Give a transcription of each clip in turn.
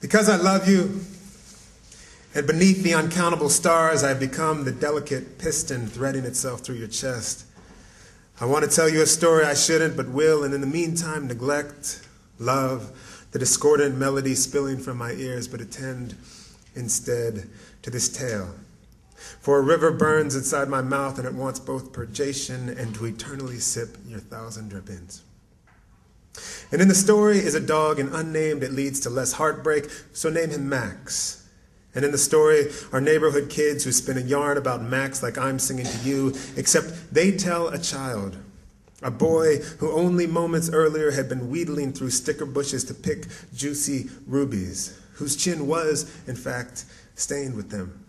Because I love you, and beneath the uncountable stars, I've become the delicate piston threading itself through your chest. I want to tell you a story I shouldn't but will, and in the meantime neglect, love, the discordant melody spilling from my ears, but attend instead to this tale. For a river burns inside my mouth, and it wants both purgation and to eternally sip your thousand drippings. And in the story is a dog, and unnamed it leads to less heartbreak, so name him Max. And in the story are neighborhood kids who spin a yarn about Max like I'm singing to you, except they tell a child, a boy who only moments earlier had been wheedling through sticker bushes to pick juicy rubies, whose chin was, in fact, stained with them.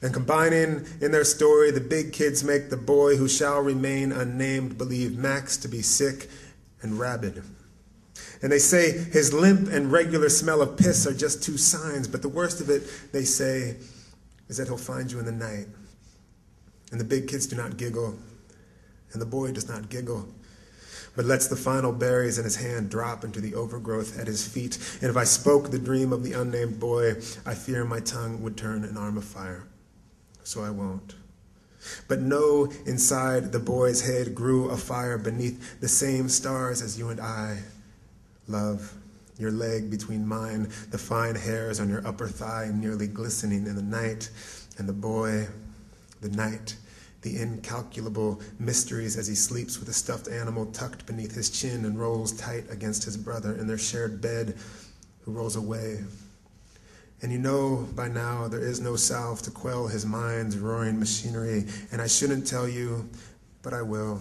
And combining in their story, the big kids make the boy who shall remain unnamed believe Max to be sick and rabid. And they say his limp and regular smell of piss are just two signs, but the worst of it, they say, is that he'll find you in the night. And the big kids do not giggle, and the boy does not giggle, but lets the final berries in his hand drop into the overgrowth at his feet. And if I spoke the dream of the unnamed boy, I fear my tongue would turn an arm of fire. So I won't. But know inside the boy's head grew a fire beneath the same stars as you and I. Love, your leg between mine, the fine hairs on your upper thigh nearly glistening in the night, and the boy, the night, the incalculable mysteries as he sleeps with a stuffed animal tucked beneath his chin and rolls tight against his brother in their shared bed, who rolls away. And you know by now there is no salve to quell his mind's roaring machinery, and I shouldn't tell you, but I will.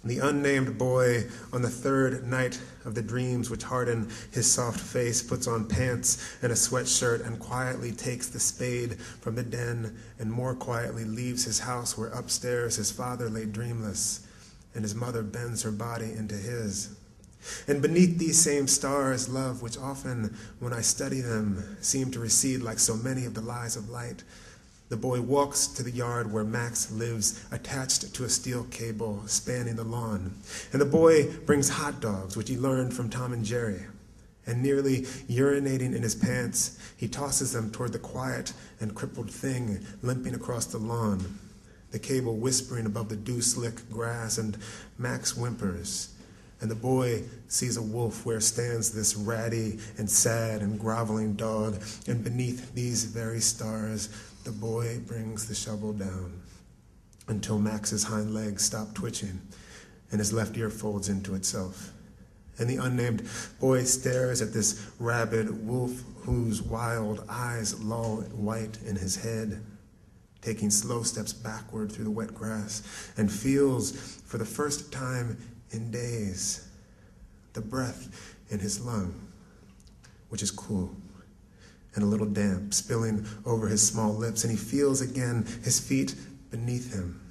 The unnamed boy on the third night of the dreams which harden his soft face puts on pants and a sweatshirt and quietly takes the spade from the den and more quietly leaves his house where upstairs his father lay dreamless and his mother bends her body into his. And beneath these same stars, love, which often when I study them seem to recede like so many of the lies of light, the boy walks to the yard where Max lives, attached to a steel cable spanning the lawn. And the boy brings hot dogs, which he learned from Tom and Jerry. And nearly urinating in his pants, he tosses them toward the quiet and crippled thing limping across the lawn, the cable whispering above the dew-slick grass, and Max whimpers. And the boy sees a wolf where stands this ratty and sad and groveling dog, and beneath these very stars, the boy brings the shovel down until Max's hind legs stop twitching and his left ear folds into itself. And the unnamed boy stares at this rabid wolf whose wild eyes loll white in his head, taking slow steps backward through the wet grass, and feels for the first time in days the breath in his lung, which is cool and a little damp, spilling over his small lips, and he feels again his feet beneath him,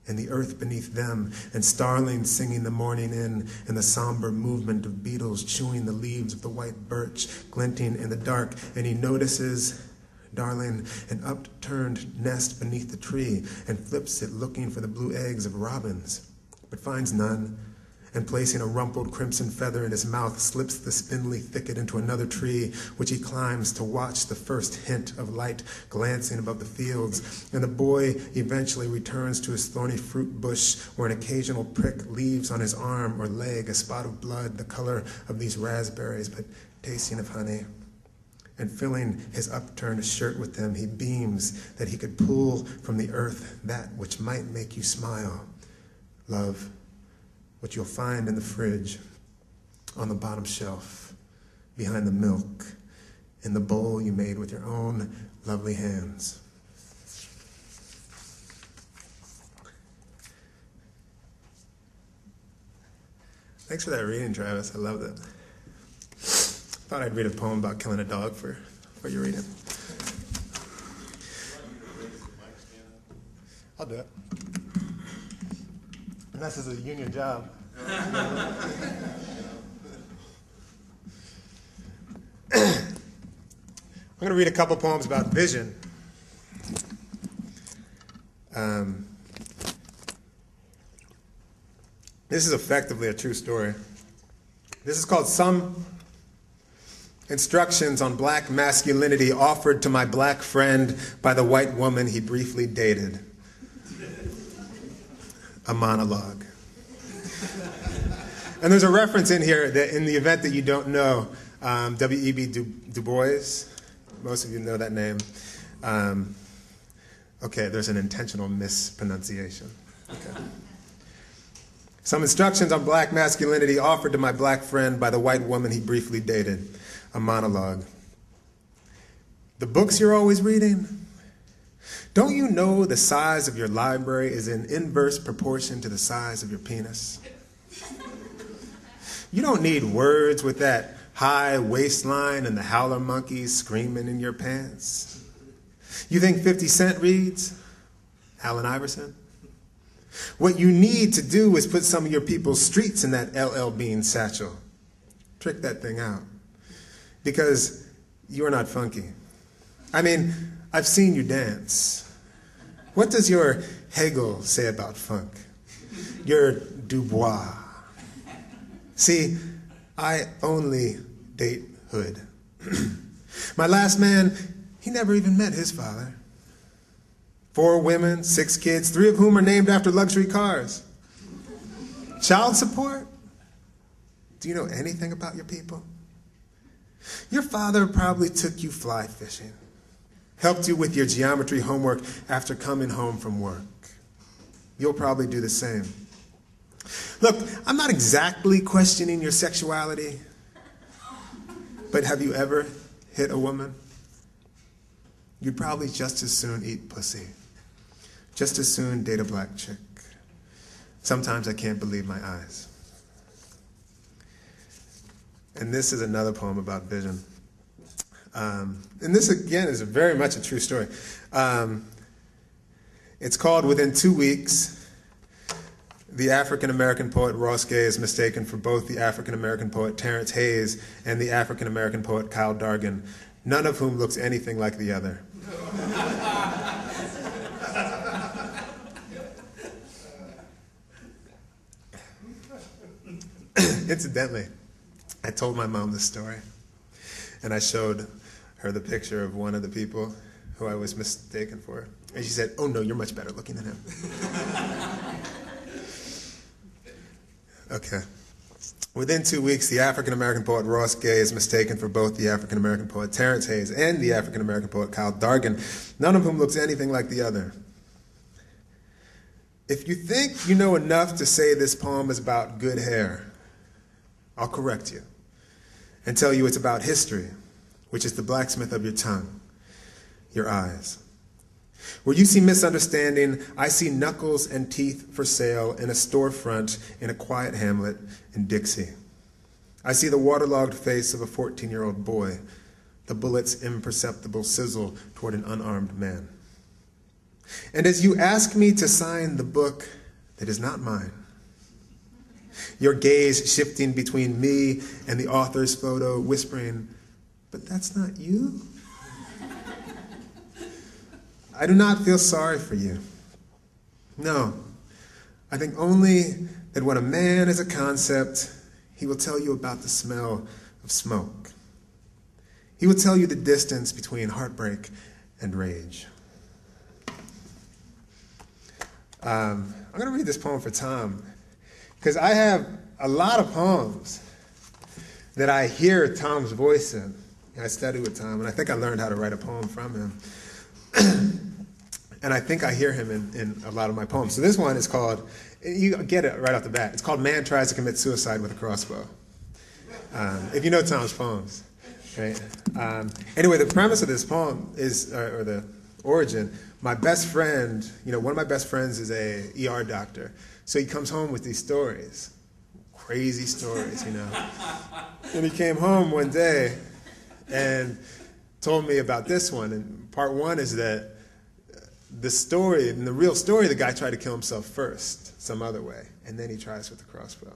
and the earth beneath them, and starlings singing the morning in, and the somber movement of beetles chewing the leaves of the white birch, glinting in the dark, and he notices, darling, an upturned nest beneath the tree, and flips it looking for the blue eggs of robins, but finds none, and placing a rumpled crimson feather in his mouth, slips the spindly thicket into another tree, which he climbs to watch the first hint of light glancing above the fields. And the boy eventually returns to his thorny fruit bush, where an occasional prick leaves on his arm or leg a spot of blood, the color of these raspberries, but tasting of honey. And filling his upturned shirt with them, he beams that he could pull from the earth that which might make you smile. Love, what you'll find in the fridge, on the bottom shelf, behind the milk, in the bowl you made with your own lovely hands. Thanks for that reading, Travis. I loved it. Thought I'd read a poem about killing a dog for your reading. I'll do it. And this is a union job. I'm going to read a couple poems about vision. This is effectively a true story. This is called Some Instructions on black masculinity offered to my black friend by the white woman he briefly dated. A monologue. And there's a reference in here that in the event that you don't know, W.E.B. Du Bois, most of you know that name. Okay, there's an intentional mispronunciation. Okay. Some instructions on black masculinity offered to my black friend by the white woman he briefly dated. A monologue. The books you're always reading? Don't you know the size of your library is in inverse proportion to the size of your penis? You don't need words with that high waistline and the howler monkeys screaming in your pants. You think 50 Cent reads? Allen Iverson? What you need to do is put some of your people's streets in that LL Bean satchel. Trick that thing out. Because you're not funky. I mean, I've seen you dance. What does your Hegel say about funk? Your Dubois. See, I only date hood. My last man, he never even met his father. 4 women, 6 kids, 3 of whom are named after luxury cars. Child support? Do you know anything about your people? Your father probably took you fly fishing, helped you with your geometry homework after coming home from work. You'll probably do the same. Look, I'm not exactly questioning your sexuality, but have you ever hit a woman? You'd probably just as soon eat pussy, just as soon date a black chick. Sometimes I can't believe my eyes. And this is another poem about vision. And this, again, is very much a true story. It's called Within 2 Weeks. The African-American poet Ross Gay is mistaken for both the African-American poet Terrence Hayes and the African-American poet Kyle Dargan, none of whom looks anything like the other. Incidentally, I told my mom this story, and I showed her the picture of one of the people who I was mistaken for. And she said, "Oh no, you're much better looking than him." Okay. Within 2 weeks, the African-American poet Ross Gay is mistaken for both the African-American poet Terrence Hayes and the African-American poet Kyle Dargan, none of whom looks anything like the other. If you think you know enough to say this poem is about good hair, I'll correct you and tell you it's about history, which is the blacksmith of your tongue, your eyes. Where you see misunderstanding, I see knuckles and teeth for sale in a storefront in a quiet hamlet in Dixie. I see the waterlogged face of a 14-year-old boy, the bullet's imperceptible sizzle toward an unarmed man. And as you ask me to sign the book that is not mine, your gaze shifting between me and the author's photo, whispering, "But that's not you?" I do not feel sorry for you. No, I think only that when a man is a concept, he will tell you about the smell of smoke. He will tell you the distance between heartbreak and rage. I'm going to read this poem for Tom, because I have a lot of poems that I hear Tom's voice in. I study with Tom, and I think I learned how to write a poem from him. And I think I hear him in a lot of my poems. So this one is called, you get it right off the bat, it's called Man Tries to Commit Suicide with a Crossbow. If you know Tom's poems, right? Anyway, the premise of this poem is, or the origin, my best friend, one of my best friends is a ER doctor. So he comes home with these stories, crazy stories, And he came home one day and told me about this one. And part one is that the story, in the real story, the guy tried to kill himself first, some other way, and then he tries with the crossbow.